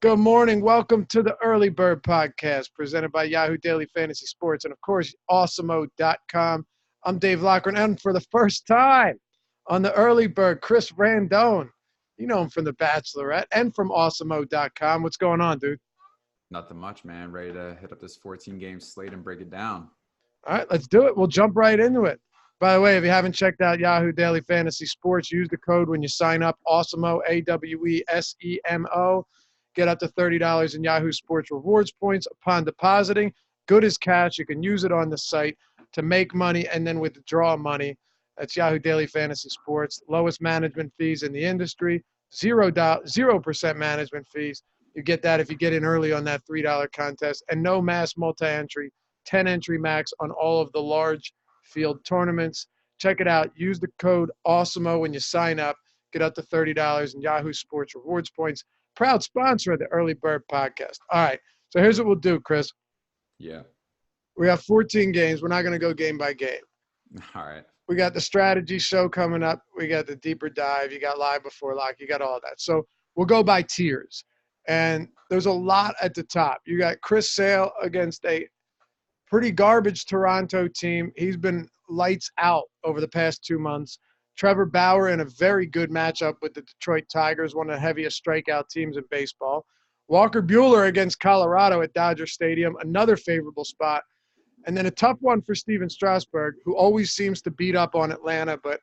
Good morning. Welcome to the Early Bird Podcast presented by Yahoo Daily Fantasy Sports and, of course, awesemo.com. I'm Dave Lochran, and for the first time on the Early Bird, Chris Randone. You know him from The Bachelorette and from awesemo.com. What's going on, dude? Nothing much, man. Ready to hit up this 14-game slate and break it down. All right, let's do it. We'll jump right into it. By the way, if you haven't checked out Yahoo Daily Fantasy Sports, use the code when you sign up, awesemo, AWESEMO. Get up to $30 in Yahoo Sports rewards points upon depositing. Good as cash. You can use it on the site to make money and then withdraw money. That's Yahoo Daily Fantasy Sports. Lowest management fees in the industry. 0% management fees. You get that if you get in early on that $3 contest. And no mass multi-entry. 10 entry max on all of the large field tournaments. Check it out. Use the code AWESEMO when you sign up. Get up to $30 in Yahoo Sports rewards points. Proud sponsor of the Early Bird Podcast. All right, so here's what we'll do, Chris. Yeah. We have 14 games. We're not going to go game by game. All right. We got the strategy show coming up. We got the deeper dive. You got live before lock. You got all that. So we'll go by tiers. And there's a lot at the top. You got Chris Sale against a pretty garbage Toronto team. He's been lights out over the past 2 months. Trevor Bauer in a very good matchup with the Detroit Tigers, one of the heaviest strikeout teams in baseball. Walker Buehler against Colorado at Dodger Stadium, another favorable spot. And then a tough one for Steven Strasburg, who always seems to beat up on Atlanta, but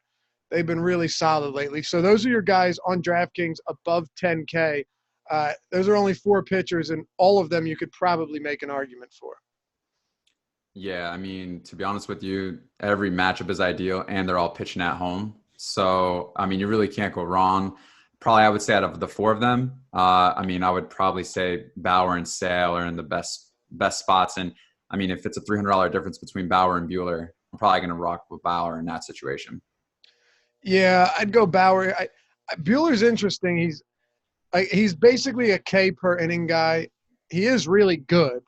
they've been really solid lately. So those are your guys on DraftKings above 10K. Those are only 4 pitchers, and all of them you could probably make an argument for. Yeah, I mean, to be honest with you, every matchup is ideal, and they're all pitching at home. So, I mean, you really can't go wrong. Probably, I would say out of the 4 of them, I would probably say Bauer and Sale are in the best spots. And, I mean, if it's a $300 difference between Bauer and Buehler, I'm probably going to rock with Bauer in that situation. Yeah, I'd go Bauer. Buehler's interesting. He's basically a K per inning guy. He is really good.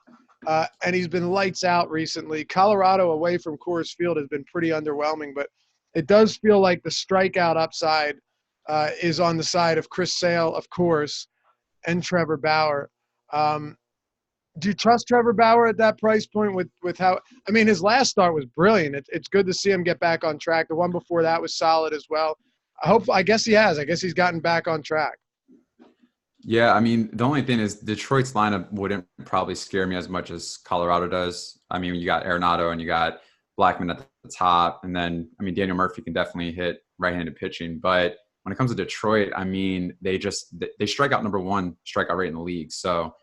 And he's been lights out recently. Colorado away from Coors Field has been pretty underwhelming, but it does feel like the strikeout upside is on the side of Chris Sale, of course, and Trevor Bauer. Do you trust Trevor Bauer at that price point with how – I mean, his last start was brilliant. It's good to see him get back on track. The one before that was solid as well. I guess he has. I guess he's gotten back on track. Yeah, I mean, the only thing is Detroit's lineup wouldn't probably scare me as much as Colorado does. I mean, you got Arenado and you got Blackman at the top. And then, I mean, Daniel Murphy can definitely hit right-handed pitching. But when it comes to Detroit, I mean, they strike out number 1 strikeout rate in the league. So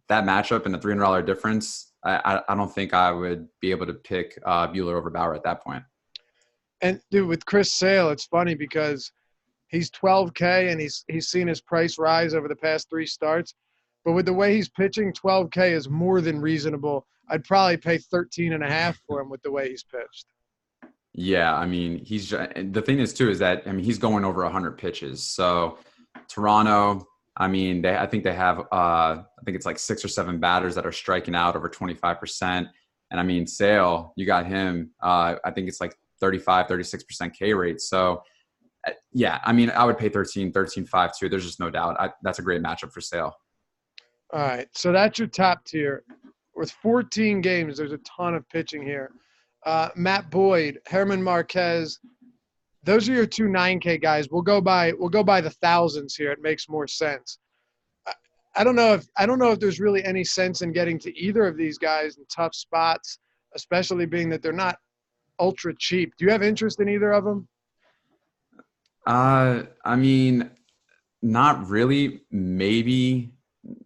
that matchup and the $300 difference, I don't think I would be able to pick Buehler over Bauer at that point. And, dude, with Chris Sale, it's funny because – he's 12K, and he's seen his price rise over the past 3 starts. But with the way he's pitching, 12K is more than reasonable. I'd probably pay 13.5 for him with the way he's pitched. Yeah, I mean, the thing is, too, is that, I mean, he's going over 100 pitches. So Toronto, I mean, I think they have, I think it's like 6 or 7 batters that are striking out over 25%. And, I mean, Sale, you got him, I think it's like 36% K rate. So, yeah, I mean, I would pay 13.5 too. There's just no doubt. That's a great matchup for Sale. All right, so that's your top tier. With 14 games, there's a ton of pitching here. Matt Boyd, Herman Marquez, those are your 2 9K guys. We'll go by the thousands here. It makes more sense. I don't know if there's really any sense in getting to either of these guys in tough spots, especially being that they're not ultra cheap. Do you have interest in either of them? I mean, not really. Maybe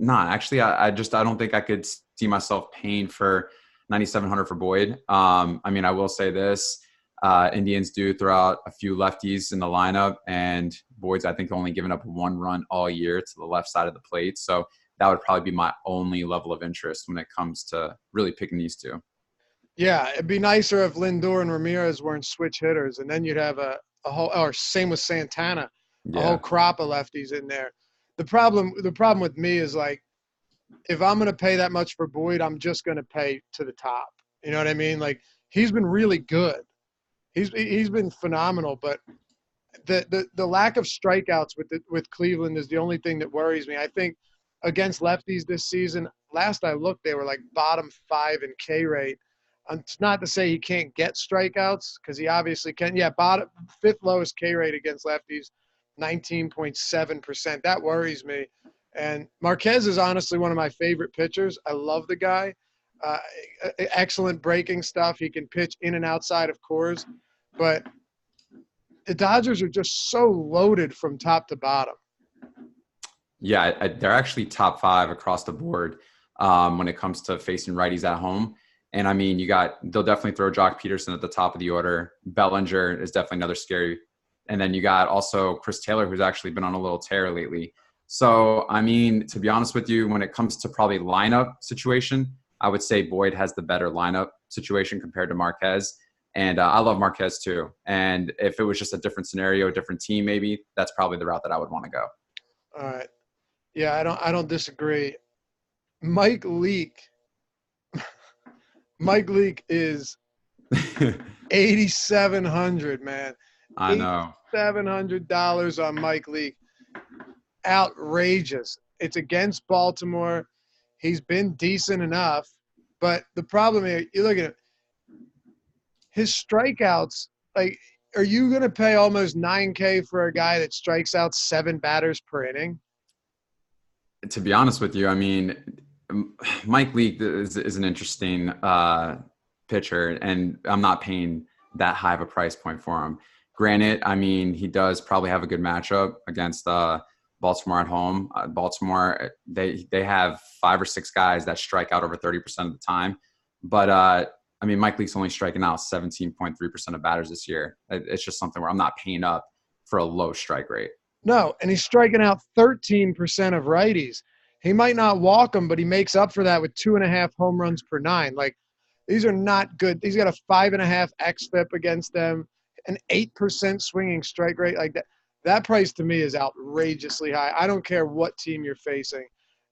not. Actually, I don't think I could see myself paying for $9,700 for Boyd. I mean, I will say this: Indians do throw out a few lefties in the lineup, and Boyd's, I think, only given up 1 run all year to the left side of the plate. So that would probably be my only level of interest when it comes to really picking these 2. Yeah, it'd be nicer if Lindor and Ramirez weren't switch hitters, and then you'd have a whole, or same with Santana, a whole crop of lefties in there. The problem with me is, like, if I'm going to pay that much for Boyd, I'm just going to pay to the top. You know what I mean? Like, he's been really good. He's been phenomenal, but the lack of strikeouts with Cleveland is the only thing that worries me. I think against lefties this season. Last I looked, they were like bottom 5 in K rate. It's not to say he can't get strikeouts, because he obviously can. Yeah, bottom 5th lowest K rate against lefties, 19.7%. That worries me. And Marquez is honestly one of my favorite pitchers. I love the guy. Uh, Excellent breaking stuff. He can pitch in and outside of Coors. But the Dodgers are just so loaded from top to bottom. Yeah, they're actually top 5 across the board when it comes to facing righties at home. And I mean, they'll definitely throw Jock Peterson at the top of the order. Bellinger is definitely another scary. And then you got also Chris Taylor, who's actually been on a little tear lately. So, I mean, to be honest with you, when it comes to probably lineup situation, I would say Boyd has the better lineup situation compared to Marquez. And I love Marquez too. And if it was just a different scenario, a different team, maybe that's probably the route that I would want to go. All right. Yeah, I don't disagree. Mike Leake is 8,700, man. I know. $700 on Mike Leake. Outrageous. It's against Baltimore. He's been decent enough, but the problem is, you look at it, his strikeouts, like, are you going to pay almost $9K for a guy that strikes out 7 batters per inning? To be honest with you, I mean, Mike Leake is an interesting pitcher, and I'm not paying that high of a price point for him. Granted, I mean, he does probably have a good matchup against Baltimore at home. Baltimore, they have 5 or 6 guys that strike out over 30% of the time. But, I mean, Mike Leake's only striking out 17.3% of batters this year. It's just something where I'm not paying up for a low strike rate. No, and he's striking out 13% of righties. He might not walk them, but he makes up for that with 2.5 home runs per 9. Like, these are not good. He's got a 5.5 xFIP against them, an 8% swinging strike rate. Like that. That price to me is outrageously high. I don't care what team you're facing.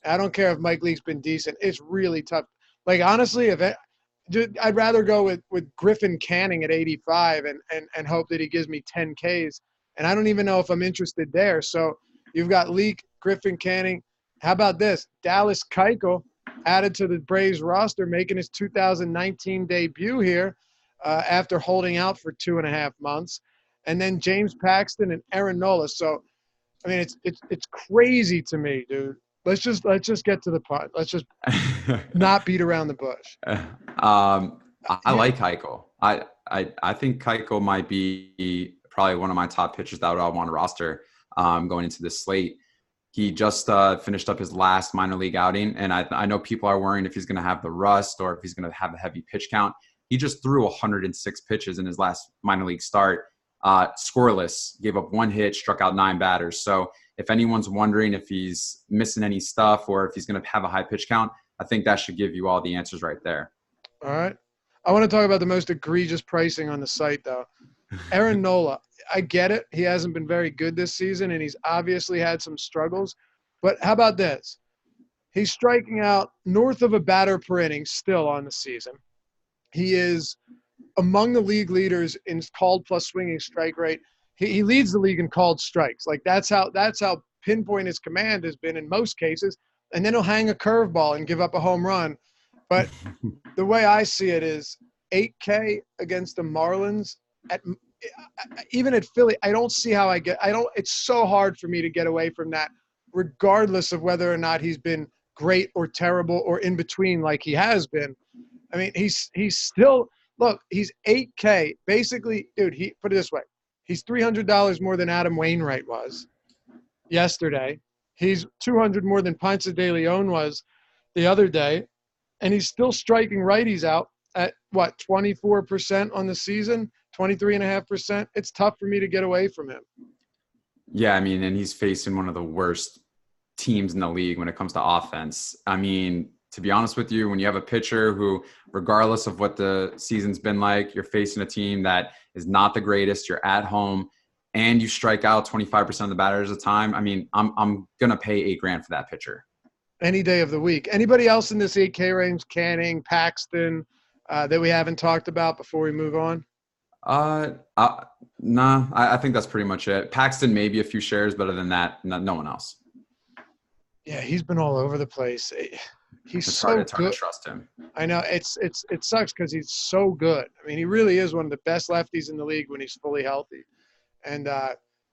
I don't care if Mike Leake's been decent. It's really tough. Like, honestly, I'd rather go with Griffin Canning at 85 and hope that he gives me 10 Ks. And I don't even know if I'm interested there. So you've got Leake, Griffin Canning. How about this? Dallas Keuchel added to the Braves roster, making his 2019 debut here after holding out for 2.5 months. And then James Paxton and Aaron Nola. So, I mean, it's crazy to me, dude. Let's just get to the point. Let's just not beat around the bush. I like Keuchel. I think Keuchel might be probably one of my top pitchers that I want to roster going into this slate. He just finished up his last minor league outing, and I know people are worrying if he's going to have the rust or if he's going to have a heavy pitch count. He just threw 106 pitches in his last minor league start, scoreless, gave up 1 hit, struck out 9 batters. So if anyone's wondering if he's missing any stuff or if he's going to have a high pitch count, I think that should give you all the answers right there. All right. I want to talk about the most egregious pricing on the site, though. Aaron Nola, I get it. He hasn't been very good this season, and he's obviously had some struggles. But how about this? He's striking out north of a batter per inning still on the season. He is among the league leaders in called plus swinging strike rate. He leads the league in called strikes. Like, that's how pinpoint his command has been in most cases. And then he'll hang a curveball and give up a home run. But the way I see it is 8K against the Marlins. Even at Philly, I don't see how it's so hard for me to get away from that, regardless of whether or not he's been great or terrible or in between like he has been. I mean, he's still – look, he's 8K. Basically, dude, put it this way. He's $300 more than Adam Wainwright was yesterday. He's $200 more than Ponce de Leon was the other day. And he's still striking righties out at, 24% on the season, 23.5%. It's tough for me to get away from him. Yeah, I mean, and he's facing one of the worst teams in the league when it comes to offense. I mean, to be honest with you, when you have a pitcher who, regardless of what the season's been like, you're facing a team that is not the greatest, you're at home, and you strike out 25% of the batters at a time, I mean, I'm going to pay $8,000 for that pitcher. Any day of the week. Anybody else in this 8K range, Canning, Paxton, that we haven't talked about before we move on? Nah, I think that's pretty much it. Paxton, maybe a few shares, but other than that, no one else. Yeah, he's been all over the place. He's It's hard. so It's hard to good. trust him. I know it sucks because he's so good. I mean, he really is one of the best lefties in the league when he's fully healthy. And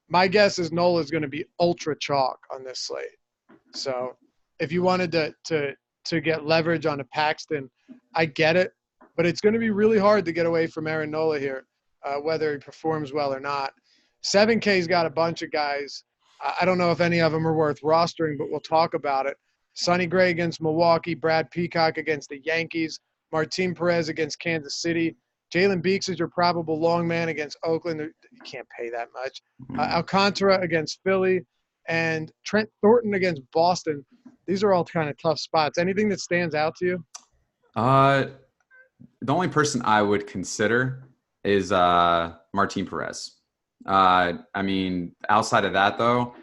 my guess is Nola's going to be ultra chalk on this slate. So if you wanted to get leverage on a Paxton, I get it, but it's going to be really hard to get away from Aaron Nola here, whether he performs well or not. 7K's got a bunch of guys. I don't know if any of them are worth rostering, but we'll talk about it. Sonny Gray against Milwaukee, Brad Peacock against the Yankees, Martin Perez against Kansas City. Jalen Beeks is your probable long man against Oakland. You can't pay that much. Alcantara against Philly, and Trent Thornton against Boston. These are all kind of tough spots. Anything that stands out to you? The only person I would consider is Martin Perez. I mean, outside of that, though,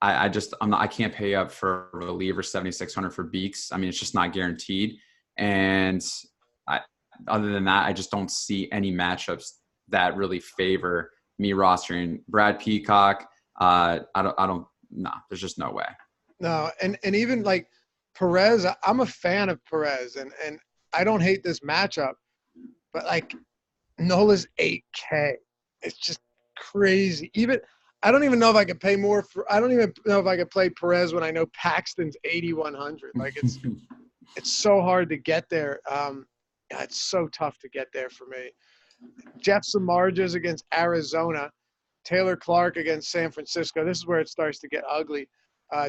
I can't pay up for a reliever 7,600 for Beeks. I mean, it's just not guaranteed. And other than that, I just don't see any matchups that really favor me rostering Brad Peacock. There's just no way. No, and even like Perez, I'm a fan of Perez, and I don't hate this matchup, but like Nola's 8K. It's just crazy. Even I don't even know if I could pay more for. I don't even know if I could play Perez when I know Paxton's 8,100. Like it's so hard to get there. It's so tough to get there for me. Jeff Samardzija against Arizona, Taylor Clark against San Francisco. This is where it starts to get ugly.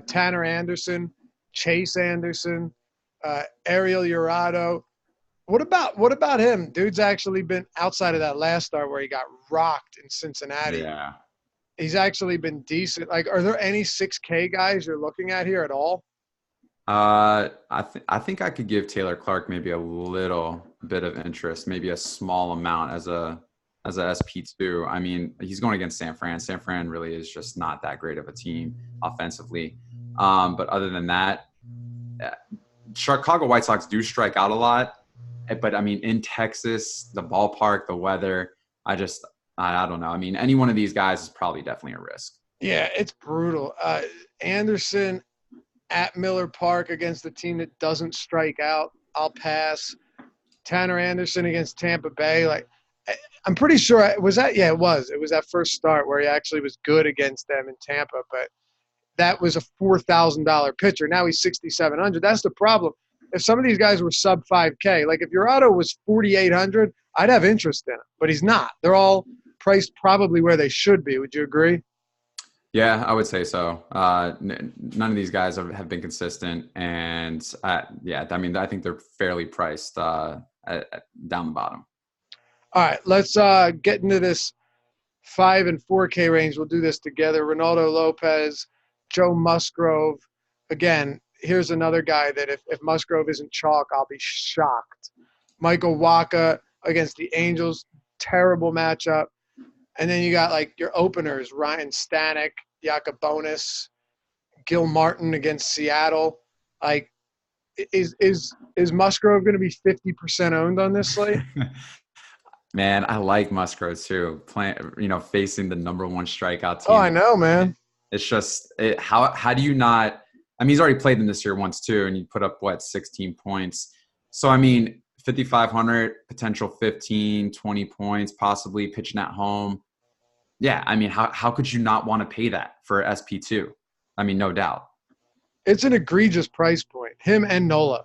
Tanner Anderson, Chase Anderson, Ariel Jurado. What about him? Dude's actually been outside of that last start where he got rocked in Cincinnati. Yeah. He's actually been decent. Like, are there any 6K guys you're looking at here at all? I think I could give Taylor Clark maybe a little bit of interest, maybe a small amount as a SP2. I mean, he's going against San Fran. San Fran really is just not that great of a team offensively. But other than that, Chicago White Sox do strike out a lot. But I mean, in Texas, the ballpark, the weather, I don't know. I mean, any one of these guys is probably definitely a risk. Yeah, it's brutal. Anderson at Miller Park against the team that doesn't strike out, I'll pass. Tanner Anderson against Tampa Bay. Like, I'm pretty sure it was that. Yeah, it was. It was that first start where he actually was good against them in Tampa, but that was a $4,000 pitcher. Now he's 6,700. That's the problem. If some of these guys were sub 5K, like if Jurado was 4,800, I'd have interest in him, but he's not. They're all priced probably where they should be. Would you agree? Yeah, I would say so. None of these guys have been consistent, and I mean, I think they're fairly priced down the bottom. All right, let's get into this 5 and 4K range. We'll do this together. Ronaldo Lopez, Joe Musgrove. Again, here's another guy that if Musgrove isn't chalk, I'll be shocked. Michael Wacha against the Angels, terrible matchup. And then you got like your openers, Ryan Stanek, Yacobonis, Gil Martin against Seattle. Like, is Musgrove going to be 50% owned on this slate? Man, I like Musgrove too. Facing the number one strikeout team. Oh, I know, man. It's just how do you not? I mean, he's already played them this year once too, and you put up 16 points. So I mean, 5,500, potential 15, 20 points, possibly pitching at home. Yeah, I mean, how could you not want to pay that for SP2? I mean, no doubt. It's an egregious price point. Him and Nola.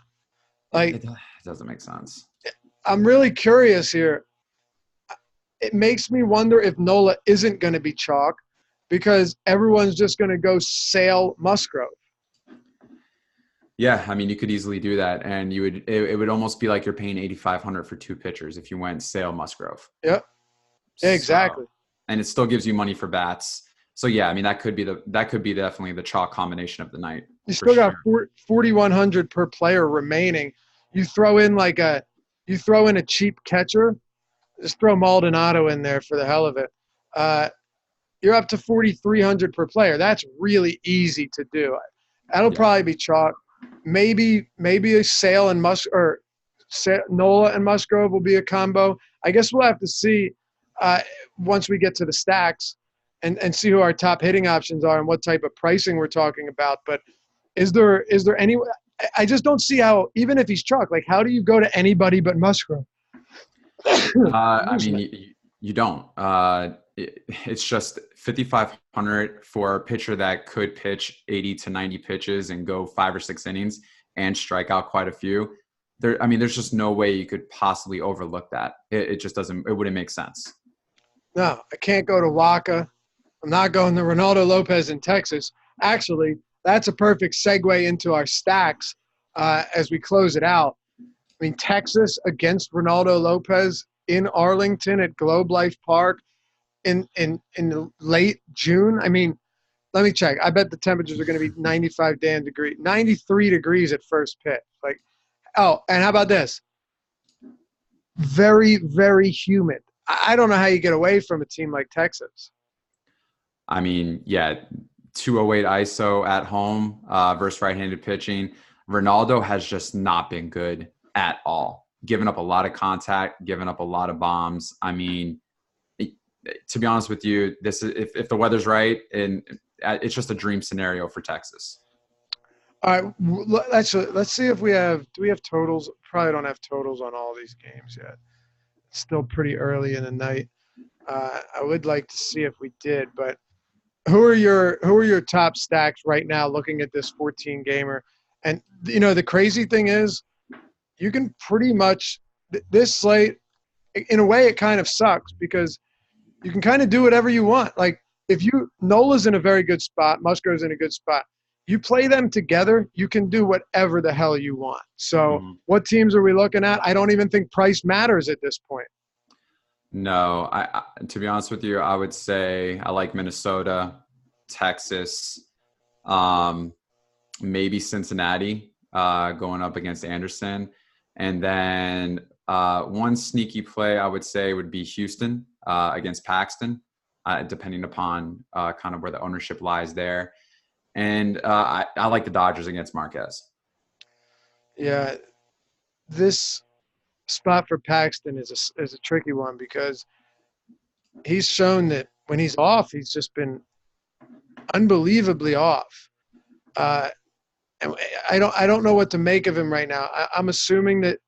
Like, it doesn't make sense. I'm really curious here. It makes me wonder if Nola isn't going to be chalk because everyone's just going to go sail Musgrove. Yeah, I mean, you could easily do that, and it would almost be like you're paying 8,500 for two pitchers if you went Sale Musgrove. Yep. Yeah, exactly. And it still gives you money for bats. So yeah, I mean, that could be definitely the chalk combination of the night. You still got 4,100 per player remaining. You throw in a cheap catcher. Just throw Maldonado in there for the hell of it. You're up to 4,300 per player. That's really easy to do. That'll probably be chalk. Maybe a Sale and Nola and Musgrove will be a combo. I guess we'll have to see once we get to the stacks and see who our top hitting options are and what type of pricing we're talking about. But Is there any? I just don't see how, even if he's chalk, like how do you go to anybody but Musgrove? I mean, you don't. It's just 5,500 for a pitcher that could pitch 80 to 90 pitches and go 5 or 6 innings and strike out quite a few. There's just no way you could possibly overlook that. It just doesn't. It wouldn't make sense. No, I can't go to Waka. I'm not going to Ronaldo Lopez in Texas. Actually, that's a perfect segue into our stacks as we close it out. I mean, Texas against Ronaldo Lopez in Arlington at Globe Life Park in late June. I mean, let me check. I bet the temperatures are going to be 95 degrees, 93 degrees at first pitch. Like, oh, and how about this? Very, very humid. I don't know how you get away from a team like Texas. I mean, yeah, 208 ISO at home versus right-handed pitching. Ronaldo has just not been good at all. Given up a lot of contact, given up a lot of bombs. I mean, to be honest with you, this is if the weather's right, and it's just a dream scenario for Texas. All right, let's see if we have. Do we have totals? Probably don't have totals on all these games yet. It's still pretty early in the night. I would like to see if we did, but who are your top stacks right now? Looking at this 14 gamer, and the crazy thing is, you can pretty much this slate. In a way, it kind of sucks because you can kind of do whatever you want. Like if Nola's in a very good spot, Musgrove's in a good spot. You play them together, you can do whatever the hell you want. So What teams are we looking at? I don't even think price matters at this point. No, I to be honest with you, I would say I like Minnesota, Texas, maybe Cincinnati going up against Anderson. And then one sneaky play I would say would be Houston against Paxton, depending upon kind of where the ownership lies there. And I like the Dodgers against Marquez. Yeah, this spot for Paxton is a tricky one because he's shown that when he's off, he's just been unbelievably off. And I don't know what to make of him right now. I'm assuming that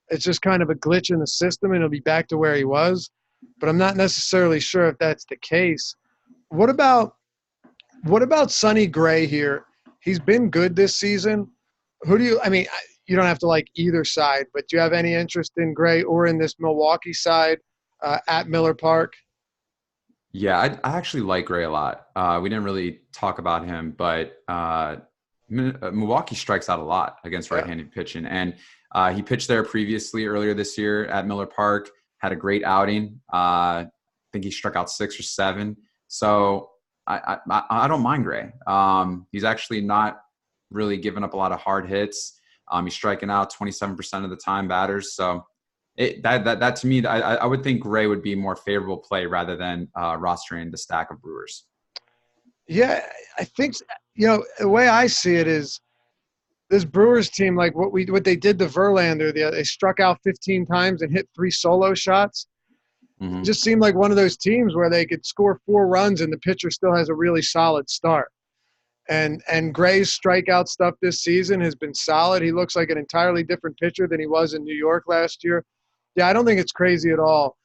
it's just kind of a glitch in the system and he'll be back to where he was, but I'm not necessarily sure if that's the case. What about Sonny Gray here? He's been good this season. You don't have to like either side, but do you have any interest in Gray or in this Milwaukee side at Miller Park? Yeah, I actually like Gray a lot. We didn't really talk about him, but Milwaukee strikes out a lot against right-handed pitching. And he pitched there previously earlier this year at Miller Park, had a great outing. I think he struck out 6 or 7. So I don't mind Gray. He's actually not really giving up a lot of hard hits. He's striking out 27% of the time batters. So that to me, I would think Gray would be more favorable play rather than rostering the stack of Brewers. Yeah, I think the way I see it is this Brewers team, like what they did to Verlander, they struck out 15 times and hit 3 solo shots. Mm-hmm. It just seemed like one of those teams where they could score 4 runs and the pitcher still has a really solid start. And Gray's strikeout stuff this season has been solid. He looks like an entirely different pitcher than he was in New York last year. Yeah, I don't think it's crazy at all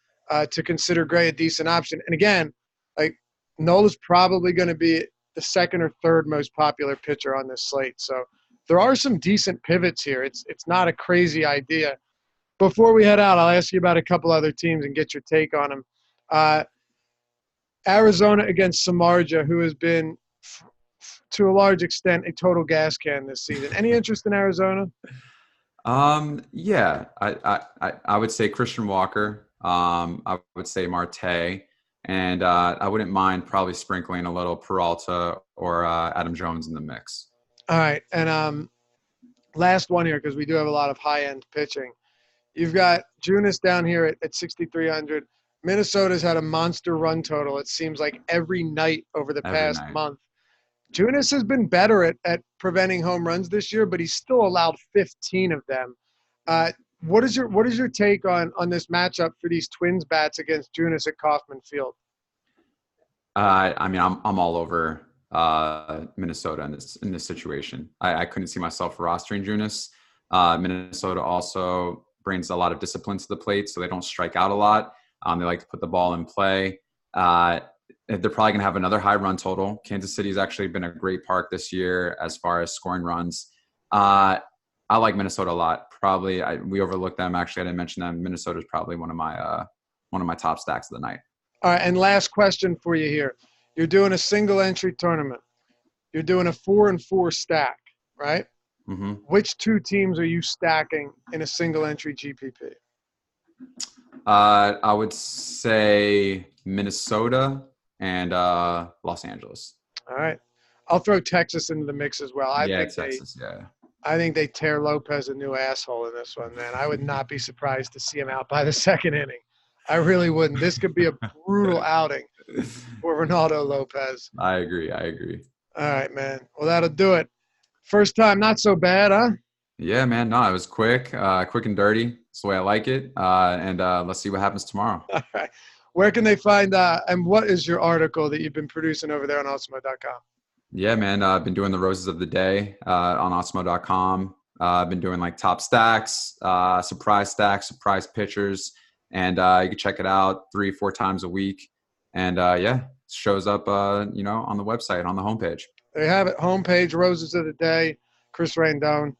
to consider Gray a decent option. And again, like Nola's probably going to be the second or third most popular pitcher on this slate. So there are some decent pivots here. It's not a crazy idea. Before we head out, I'll ask you about a couple other teams and get your take on them. Arizona against Samardzija, who has been, to a large extent, a total gas can this season. Any interest in Arizona? Yeah, I would say Christian Walker. I would say Marte. And I wouldn't mind probably sprinkling a little Peralta or Adam Jones in the mix. All right. And last one here, because we do have a lot of high-end pitching. You've got Junis down here at 6,300. Minnesota's had a monster run total, it seems like, every night over the past month. Junis has been better at preventing home runs this year, but he's still allowed 15 of them. What is your take on this matchup for these Twins bats against Junis at Kauffman Field? I'm all over Minnesota in this situation. I couldn't see myself rostering Junis. Minnesota also brings a lot of discipline to the plate, so they don't strike out a lot. They like to put the ball in play. They're probably going to have another high run total. Kansas City's actually been a great park this year as far as scoring runs. I like Minnesota a lot. Probably we overlooked them. Actually, I didn't mention them. Minnesota is probably one of my top stacks of the night. All right, and last question for you here. You're doing a single entry tournament. You're doing a 4-and-4 stack, right? Mm-hmm. Which two teams are you stacking in a single entry GPP? I would say Minnesota and Los Angeles. All right. I'll throw Texas into the mix as well. Texas, I think they tear Lopez a new asshole in this one, man. I would not be surprised to see him out by the second inning. I really wouldn't. This could be a brutal outing for Ronaldo Lopez. I agree. All right, man. Well, that'll do it. First time, not so bad, huh? Yeah, man. No, it was quick and dirty. That's the way I like it. And let's see what happens tomorrow. All right. Where can they find and what is your article that you've been producing over there on Awesemo.com? Yeah, man. I've been doing the roses of the day on Awesemo.com. I've been doing like top stacks, surprise pitchers. And you can check it out 3-4 times a week. And shows up, on the website, on the homepage. There you have it. Homepage, roses of the day, Chris Rendon.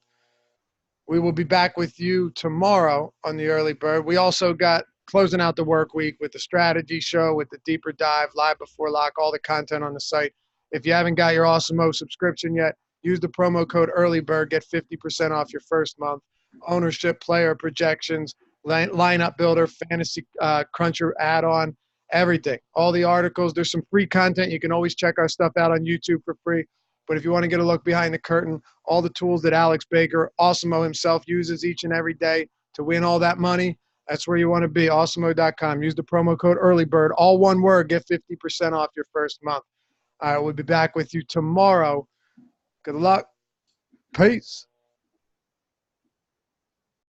We will be back with you tomorrow on the Early Bird. We also got closing out the work week with the strategy show, with the deeper dive, live before lock, all the content on the site. If you haven't got your Awesemo subscription yet, use the promo code EARLYBIRD, get 50% off your first month. Ownership, player projections, lineup builder, fantasy cruncher add-on, everything. All the articles. There's some free content. You can always check our stuff out on YouTube for free. But if you want to get a look behind the curtain, all the tools that Alex Baker, Awesemo himself, uses each and every day to win all that money, that's where you want to be, Awesemo.com. Use the promo code EARLYBIRD. All one word, get 50% off your first month. All right, we'll be back with you tomorrow. Good luck. Peace.